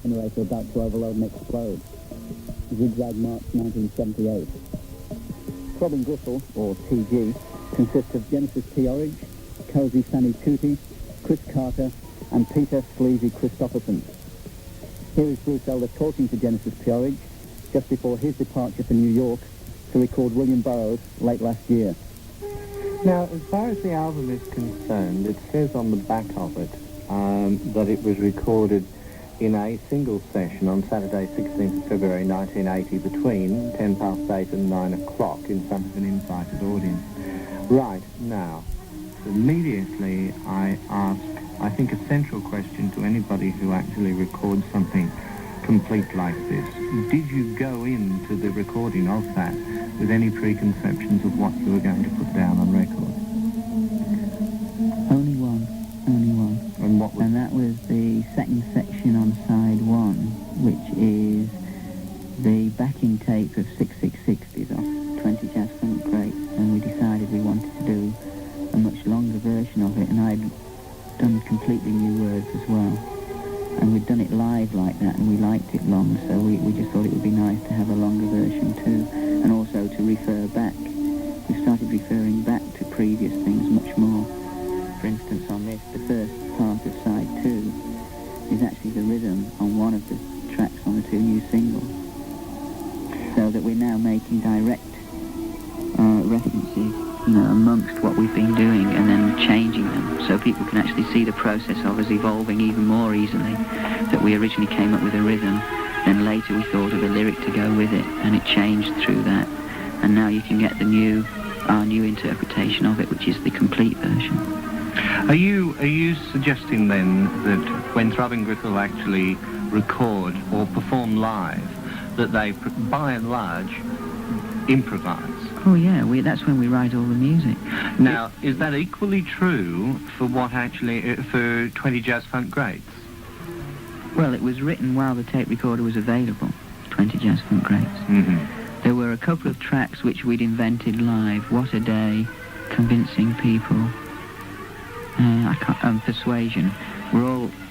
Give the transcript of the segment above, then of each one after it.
generator about to overload and explode. Zigzag March 1978. Throbbing Gristle, or TG, consists of Genesis P-Orridge, Cozy Sunny Tootie, Chris Carter, and Peter Sleazy Christopherson. Here is Bruce Elder talking to Genesis P-Orridge just before his departure for New York to record William Burroughs late last year. Now, as far as the album is concerned, it says on the back of it that it was recorded in a single session on Saturday, 16th of February 1980, between 8:10 and 9 o'clock in front of an invited audience. Right, now, immediately I ask, I think, a central question to anybody who actually records something complete like this. Did you go into the recording of that with any preconceptions of what you were going to put down on record? Only one. And what was... And that was the second section on side 1, which is the backing tape of 6660s off 20 Jazz Funk Greats, and we decided we wanted to do a much longer version of it, and I'd done completely new words as well. And we'd done it live like that, and we liked it long, so we just thought it would be nice to have a longer version too, and also to refer back. We started referring back to previous things much more. For instance, on this, the first part of side 2 is actually the rhythm on one of the tracks on the 2 new singles. So that we're now making direct references, amongst what we've been doing, and then changing them, so people can actually see the process of us evolving even more easily. That we originally came up with a rhythm, then later we thought of a lyric to go with it, and it changed through that. And now you can get our new interpretation of it, which is the complete version. Are you suggesting then that when Throbbing Gristle actually record or perform live, that they, by and large, improvise? Oh yeah, that's when we write all the music. Now, is that equally true for what actually, for 20 Jazz Funk Greats? Well, it was written while the tape recorder was available, 20 Jazz Funk Greats. Mm-hmm. There were a couple of tracks which we'd invented live, What a Day, Convincing People, Persuasion.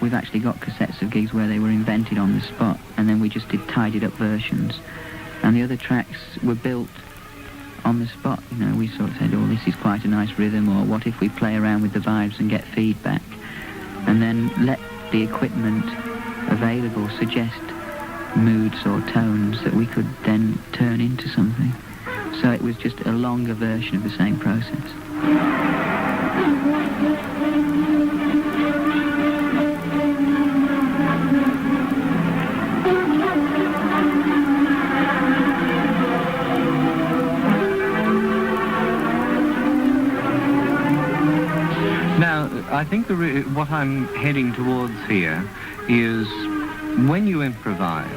We've actually got cassettes of gigs where they were invented on the spot, and then we just did tidied up versions. And the other tracks were built on the spot. We sort of said, oh, this is quite a nice rhythm, or what if we play around with the vibes and get feedback, and then let the equipment available suggest moods or tones that we could then turn into something. So it was just a longer version of the same process. Now, I think what I'm heading towards here is when you improvise,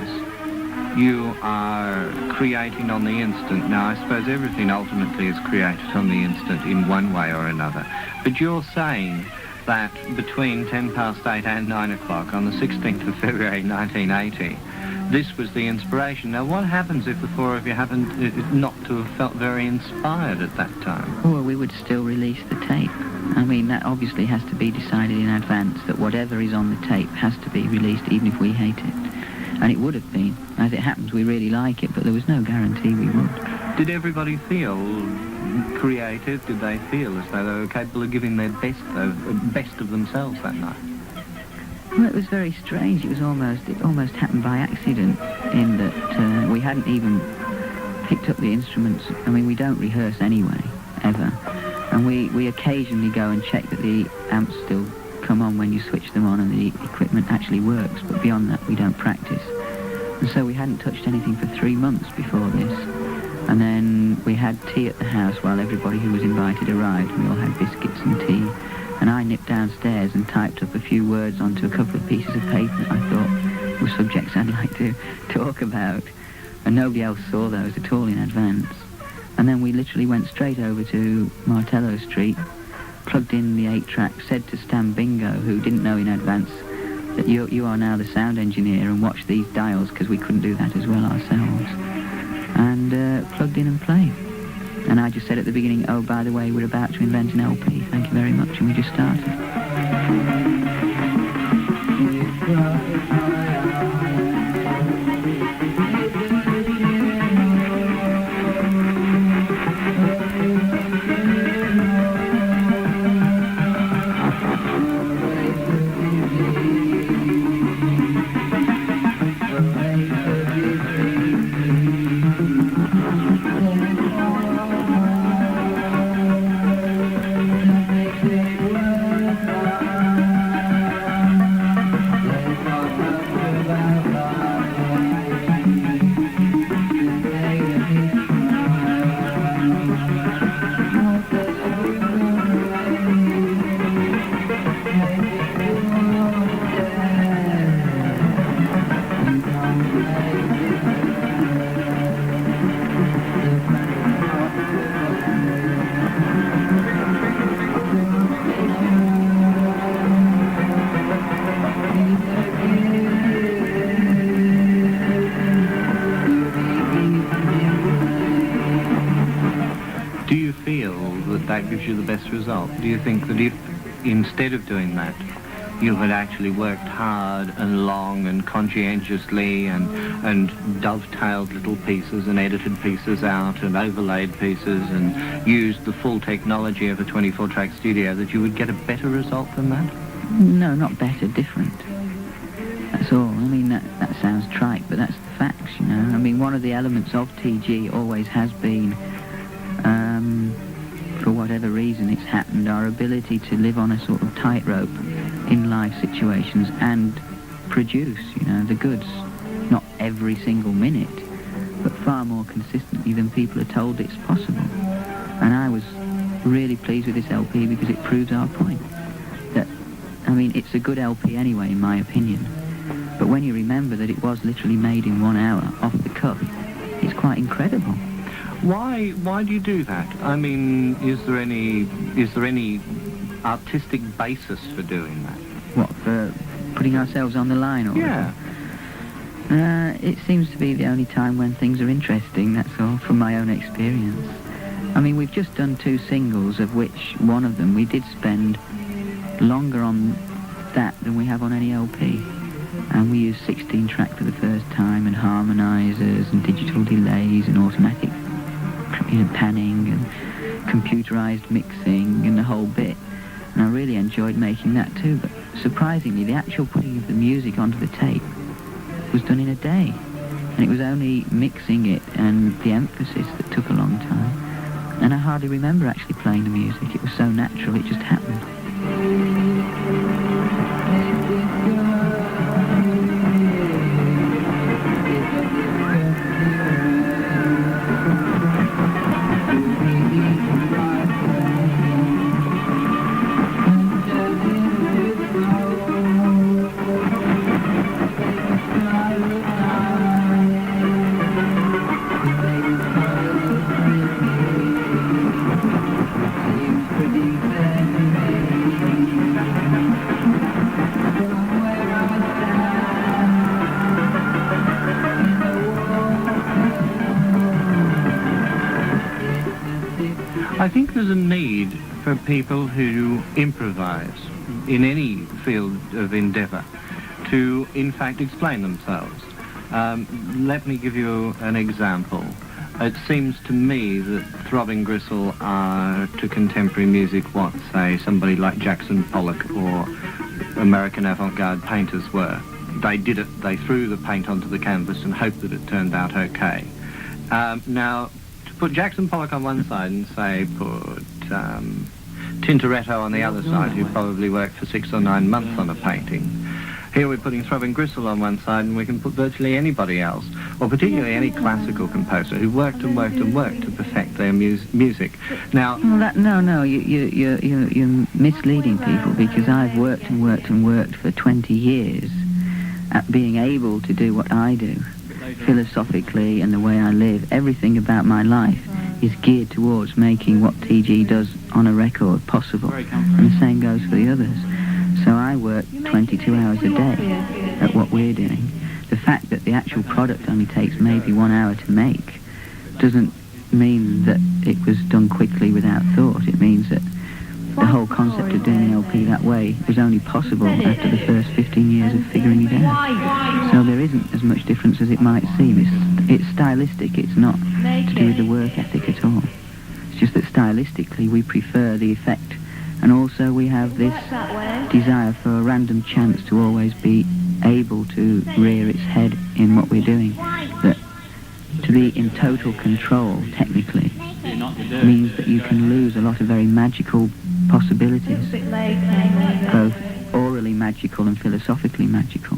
you are creating on the instant. Now, I suppose everything ultimately is created on the instant in one way or another. But you're saying that between 8:10 and 9 o'clock on the 16th of February 1980, this was the inspiration. Now, what happens if the four of you happened not to have felt very inspired at that time? Well, we would still release the tape. I mean, that obviously has to be decided in advance, that whatever is on the tape has to be released, even if we hate it. And it would have been. As it happens, we really like it, but there was no guarantee we would. Did everybody feel creative? Did they feel as though they were capable of giving their best of themselves that night? Well, it was very strange. It almost happened by accident, in that we hadn't even picked up the instruments. I mean, we don't rehearse anyway, ever. And we occasionally go and check that the amps still come on when you switch them on and the equipment actually works, but beyond that we don't practice. And so we hadn't touched anything for 3 months before this. And then we had tea at the house while everybody who was invited arrived. We all had biscuits and tea. And I nipped downstairs and typed up a few words onto a couple of pieces of paper that I thought were subjects I'd like to talk about. And nobody else saw those at all in advance. And then we literally went straight over to Martello Street, plugged in the 8-track, said to Stan Bingo, who didn't know in advance, that you are now the sound engineer and watch these dials, because we couldn't do that as well ourselves. And plugged in and played. And I just said at the beginning, oh, by the way, we're about to invent an LP, thank you very much, and we just started. Do you feel that that gives you the best result? Do you think that if, instead of doing that, you had actually worked hard and long and conscientiously and dovetailed little pieces and edited pieces out and overlaid pieces and used the full technology of a 24-track studio, that you would get a better result than that? No, not better, different. That's all. I mean, that sounds trite, but that's the facts, you know. I mean, one of the elements of TG always has been, for whatever reason it's happened, our ability to live on a sort of tightrope in life situations and produce, you know, the goods, not every single minute, but far more consistently than people are told it's possible. And I was really pleased with this LP because it proves our point. That, I mean, it's a good LP anyway, in my opinion, but when you remember that it was literally made in 1 hour, off the cuff, it's quite incredible. Why do you do that? I mean, is there any artistic basis for doing that? What, for putting ourselves on the line? Or yeah. It seems to be the only time when things are interesting, that's all, from my own experience. I mean, we've just done 2 singles, of which one of them we did spend longer on that than we have on any LP. And we used 16-track for the first time, and harmonizers, and digital delays, and automatic panning, and computerized mixing, and the whole bit. And I really enjoyed making that too, but surprisingly, the actual putting of the music onto the tape was done in a day. And it was only mixing it and the emphasis that took a long time. And I hardly remember actually playing the music. It was so natural, it just happened. I think there's a need for people who improvise in any field of endeavour to, in fact, explain themselves. Let me give you an example. It seems to me that Throbbing Gristle are to contemporary music what, say, somebody like Jackson Pollock or American avant-garde painters were. They did it, they threw the paint onto the canvas and hoped that it turned out okay. Now, put Jackson Pollock on one side and, say, put Tintoretto on the other side, who probably worked for 6 or 9 months on a painting. Here we're putting Throbbing Gristle on one side, and we can put virtually anybody else, or particularly any classical composer who worked and worked and worked to perfect their music. Now, well, you're misleading people, because I've worked and worked and worked for 20 years at being able to do what I do. Philosophically and the way I live, everything about my life is geared towards making what TG does on a record possible, and the same goes for the others. So I work 22 hours a day at what we're doing. The fact that the actual product only takes maybe 1 hour to make doesn't mean that it was done quickly without thought. It means that the whole concept of doing an LP that way was only possible after the first 15 years of figuring it out. So there isn't as much difference as it might seem. It's stylistic, it's not to do with the work ethic at all. It's just that stylistically we prefer the effect, and also we have this desire for a random chance to always be able to rear its head in what we're doing. That to be in total control, technically, means that you can lose a lot of very magical possibilities, both orally magical and philosophically magical,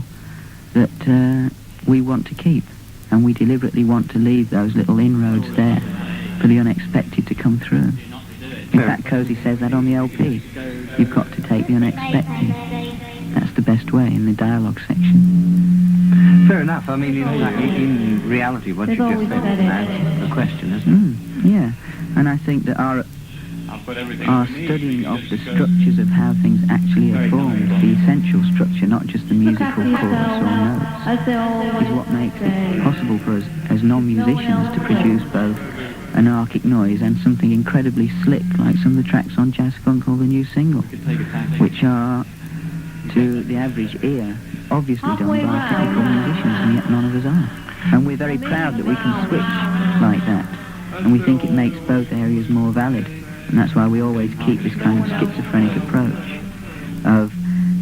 that we want to keep, and we deliberately want to leave those little inroads there for the unexpected to come through. In fact, Cozy says that on the LP. You've got to take the unexpected. That's the best way in the dialogue section. Fair enough. I mean, in reality, what you just said is answer the question, isn't it? Yeah, and I think that our studying of the structures of how things actually are formed, the essential structure, not just the musical chords or notes, is what makes it possible for us as non-musicians to produce both anarchic noise and something incredibly slick, like some of the tracks on Jazz Funk or the new single, which are, to the average ear, obviously done by technical musicians, and yet none of us are. And we're very proud that we can switch like that, and we think it makes both areas more valid, and that's why we always keep this kind of schizophrenic approach of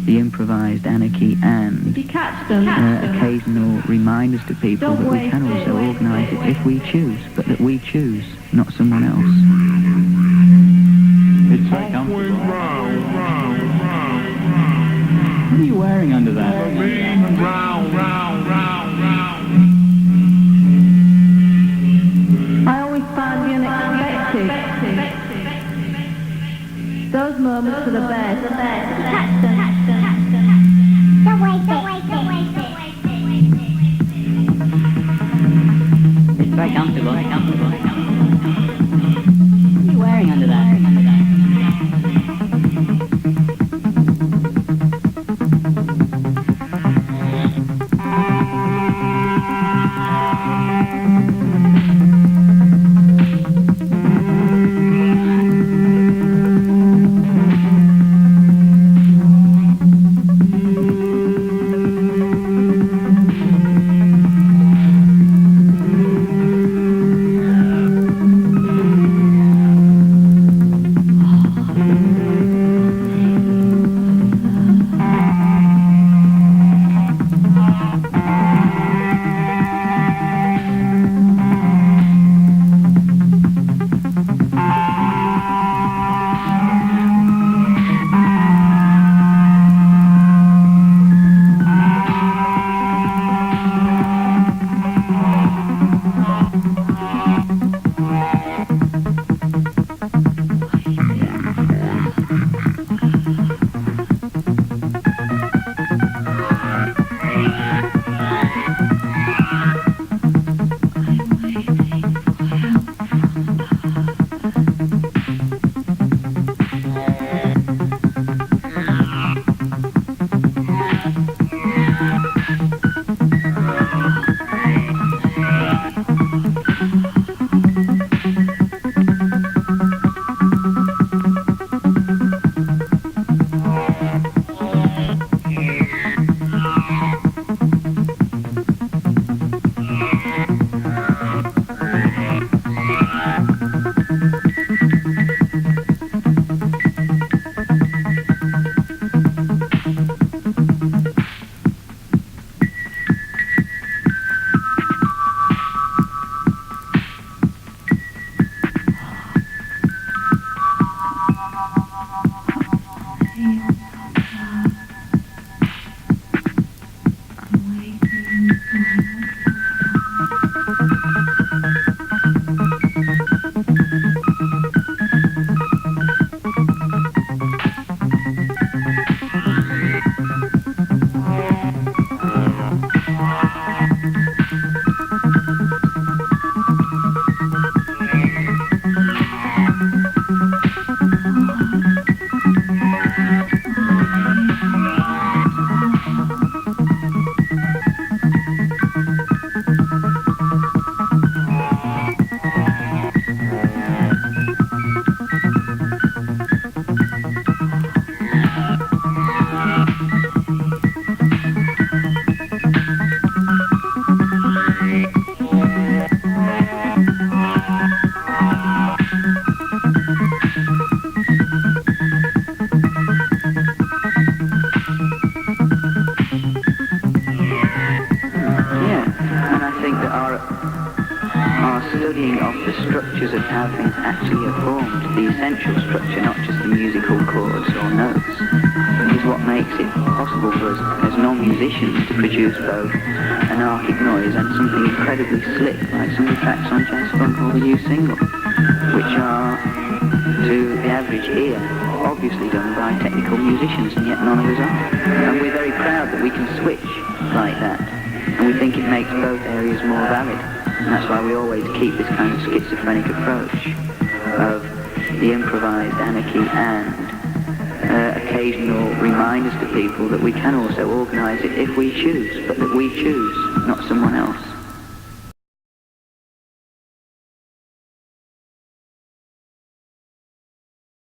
the improvised anarchy and occasional reminders to people that we can also organise it if we choose, but that we choose, not someone else. It's very comfortable. What are you wearing under that? I always find the unexpected. Those moments are the best. Catch them. It's very comfortable. What are you wearing under that? structures of how things actually are formed, the essential structure, not just the musical chords or notes, is what makes it possible for us as non-musicians to produce both anarchic noise and something incredibly slick, like some of the tracks on Jazz Funk or the new single, which are, to the average ear, obviously done by technical musicians, and yet none of us are. And we're very proud that we can switch like that, and we think it makes both areas more valid. And that's why we always keep this kind of schizophrenic approach of the improvised anarchy and occasional reminders to people that we can also organise it if we choose, but that we choose, not someone else.